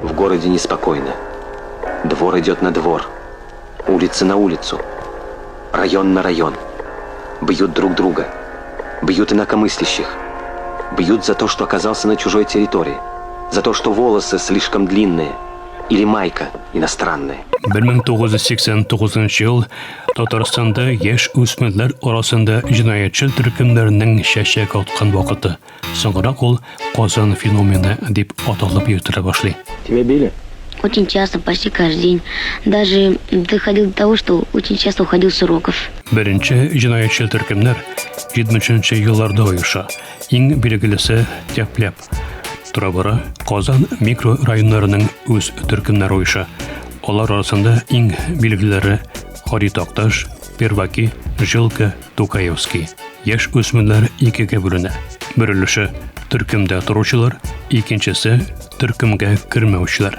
В городе неспокойно. Двор идет на двор, улица на улицу, район на район. Бьют друг друга, бьют инакомыслящих, бьют за то, что оказался на чужой территории, за то, что волосы слишком длинные или майка иностранная. 1989 yıl Tatarstanda yaş o'smirlar orasida jinoyatchi turkumlarning shashak otgan vaqti. So'ngroq ul Qozon fenomeni deb atalib yurtira boshlaydi. Тебя били? Очень часто, почти каждый день. Даже доходил до того, что очень часто уходил с уроков. Birinchi jinoyatchi turkumlar 70-yillarda uyusha. Eng belgilisi Teplab. Turabara Qozon mikrorayonlarining o'z turkumlari uyusha. Ular orasida eng belgililari Xaritoktash, Pervaki, Jilka, Tukayevskiy. Yash o'smirlar ikkiga bo'linadi. Birishi turkumda turuvchilar, ikkinchisi turkumga kirmovchilar.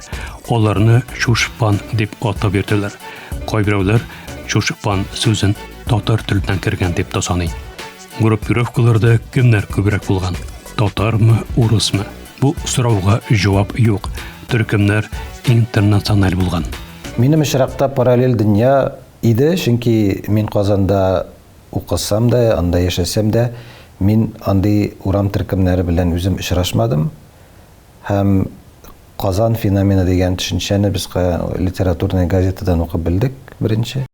Ularni Chushpan deb atab berdilar. Qo'ybirovlar Chushpan so'zin Tatar tilidan kirgan deb tasoniydi. Gruppirovkalarda kimlar ko'proq bo'lgan? Tatarmi, Urusmi? Bu so'rovga javob yo'q. Turkumlar internatsional bo'lgan. Benim işrakta paralel dünya idi, çünkü men Qozonda o'qisam da, anda yaşasam da, men andi uram turkumlari bilan o'zim uchrashmadim. Ham Qozon fenomeni degan tushunchani biz literaturniy gazetadan o'qib bildik birinchi.